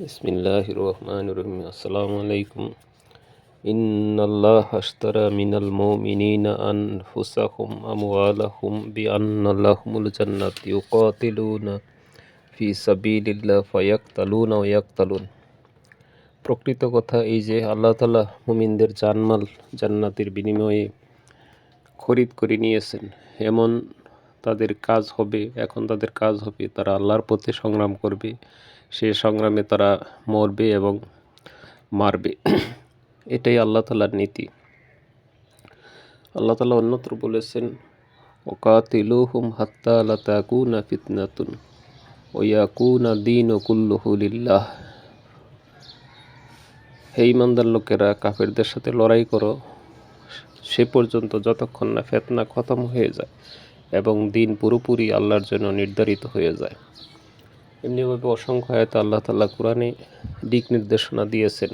বিসমিল্লাহির রহমানির রহিম। আসসালামু আলাইকুম। ইন্নাল্লাহা আশতারা মিনাল মুমিনিনা আনফুসাহুম আমওয়ালাহুম বিআন্না লাহুমুল জান্নাত ইউকাতিলুনা ফি সাবিলিল্লাহ ফায়াকতালুনা ওয়া ইয়াকতালুন। প্রকৃত কথা এই যে আল্লাহ তাআলা মুমিনদের জানমাল জান্নাতের বিনিময়ে খরিদ করে নিয়েছেন। এমন তাদের কাজ হবে, এখন তাদের কাজ হবে তারা আল্লাহর পথে সংগ্রাম করবে। সে সংগ্রামে তারা মরবে এবং মারবে। এটাই আল্লাহ তাআলার নীতি। আল্লাহ তাআলা অন্যত্র বলেছেন, ওয়াকাতিলুহুম হাত্তা লা তাকুনা ফিতনাতুন ওয়া ইয়াকুনা দীনু কুল্লুহু লিল্লাহ। হে ঈমানদার লোকেরা, কাফেরদের সাথে লড়াই করো সে পর্যন্ত যতক্ষণ না ফিতনা খতম হয়ে যায় এবং দিন পুরোপুরি আল্লাহর জন্য নির্ধারিত হয়ে যায়। এমনিভাবে অসংখ্য আয়াতে আল্লাহ তাআলা কোরআনে দিক নির্দেশনা দিয়েছেন,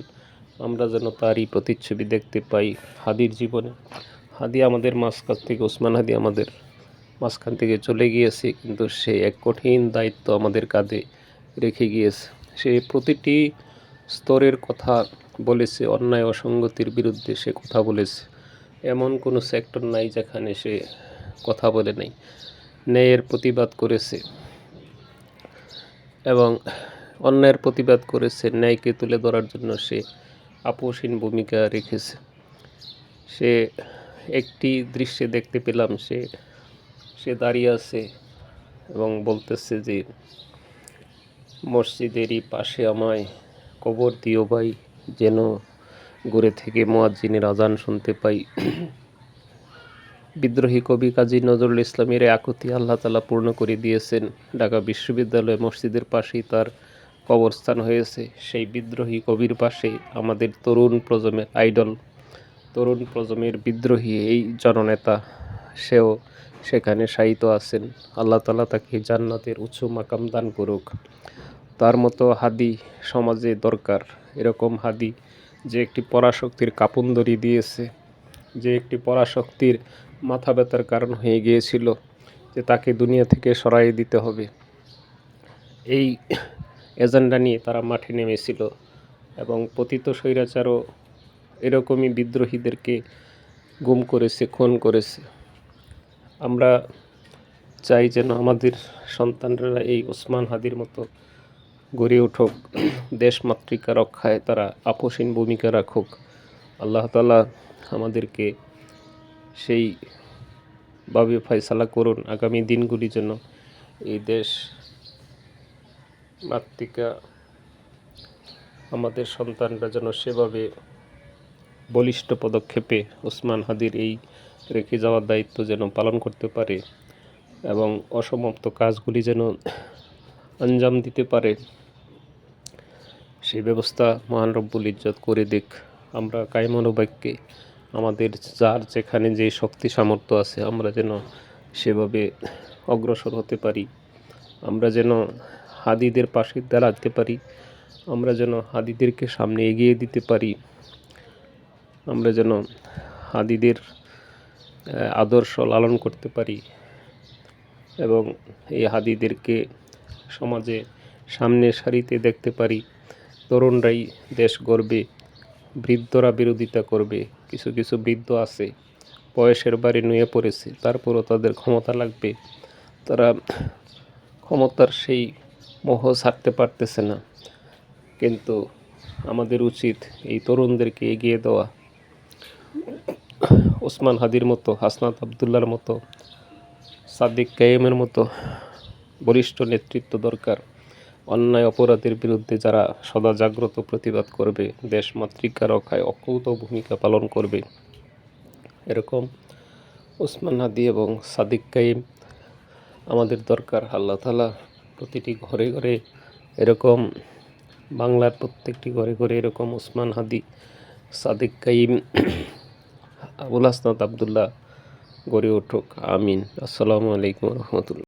আমরা যেন তারই প্রতিচ্ছবি দেখতে পাই হাদির জীবনে। হাদি আমাদের মাঝখান থেকে, ওসমান হাদি আমাদের মাঝখান থেকে চলে গিয়েছে, কিন্তু সে এক কঠিন দায়িত্ব আমাদের কাঁধে রেখে গিয়েছে। সে প্রতিটি স্তরের কথা বলেছে, অন্যায় অসঙ্গতির বিরুদ্ধে সে কথা বলেছে। এমন কোনো সেক্টর নাই যেখানে সে কথা বলে নাই। ন্যায়ের প্রতিবাদ করেছে এবং অন্যায়ের প্রতিবাদ করেছে। ন্যায়কে তুলে ধরার জন্য সে আপোষহীন ভূমিকা রেখেছে। সে একটি দৃশ্যে দেখতে পেলাম, সে দাঁড়িয়ে আছে এবং বলতেছে যে মসজিদেরই পাশে আমায় কবর দিও ভাই, যেন ঘুরে থেকে মুয়াজ্জিনের আজান শুনতে পাই। বিদ্রোহী কবি কাজী নজরুল ইসলামের আকুতি আল্লাহ তাআলা পূর্ণ করে দিয়েছেন। ঢাকা বিশ্ববিদ্যালয় মসজিদের পাশেই তার কবরস্থান হয়েছে। সেই বিদ্রোহী কবির পাশে আমাদের তরুণ প্রজন্মের আইডল, তরুণ প্রজন্মের বিদ্রোহী এই জননেতা, সেও সেখানে শায়িত আছেন। আল্লাহ তাআলা তাকে জান্নাতের উঁচু মাকাম দান করুক। তার মতো হাদি সমাজে দরকার। এরকম হাদি যে একটি পরাশক্তির কাপুনদড়ি দিয়েছে, যে একটি পরাশক্তির মাথা ব্যথার কারণ হয়ে গিয়েছিল যে তাকে দুনিয়া থেকে সরাই দিতে হবে। এই এজেন্ডা নিয়ে তারা মাঠে নেমেছিল এবং পতিত স্বৈরাচারও এরকমই বিদ্রোহীদেরকে গুম করেছে, খুন করেছে। আমরা চাই যেন আমাদের সন্তানরা এই ওসমান হাদির মতো গড়ে উঠুক, দেশমাতৃকা রক্ষায় তারা আপোষহীন ভূমিকা রাখুক। আল্লাহ তাআলা আমাদেরকে সেইভাবে ফয়সালা করুন, আগামী দিনগুলি যেন এই দেশ মাতৃকা আমাদের সন্তানরা যেন সেভাবে বলিষ্ঠ পদক্ষেপে ওসমান হাদির এই রেখে যাওয়ার দায়িত্ব যেন পালন করতে পারে এবং অসমাপ্ত কাজগুলি যেন আঞ্জাম দিতে পারে, সেই ব্যবস্থা মহান রব্বুল ইজ্জত করে দিক। আমরা কায়মনোবাক্যে আমাদের যার যেখানে যে শক্তি সামর্থ্য আছে আমরা যেন সেভাবে অগ্রসর হতে পারি। আমরা যেন হাদিদের পাশে দাঁড়াতে পারি। আমরা যেন হাদিদেরকে সামনে এগিয়ে দিতে পারি। আমরা যেন হাদিদের আদর্শ লালন করতে পারি এবং এই হাদিদেরকে সমাজে সামনের সারিতে দেখতে পারি। তরুণরাই দেশ গড়বে, বৃদ্ধরা বিরোধিতা করবে। কিছু কিছু বৃদ্ধ আছে বয়সের বাড়ি নুয়ে পড়েছে, তারপরও তাদের ক্ষমতা লাগবে। তারা ক্ষমতার সেই মোহ ছাড়তে পারতেছে না। কিন্তু আমাদের উচিত এই তরুণদেরকে এগিয়ে দেওয়া। ওসমান হাদির মতো, হাসনাত আবদুল্লার মতো, সাদিক কায়েমের মতো বলিষ্ঠ নেতৃত্ব দরকার। অন্যায় অপরাধের বিরুদ্ধে যারা সদা জাগ্রত প্রতিবাদ করবে, দেশ মাতৃকা রক্ষায় অকুত ভূমিকা পালন করবে, এরকম ওসমান হাদি এবং সাদিক কায়েম আমাদের দরকার। আল্লাহ তাআলা প্রতিটি ঘরে ঘরে এরকম, বাংলার প্রত্যেকটি ঘরে ঘরে এরকম ওসমান হাদি, সাদিক কায়েম, আবুল হাসনাত আবদুল্লাহ গড়ে উঠুক। আমিন। আসসালামু আলাইকুম রহমতুল্লাহ।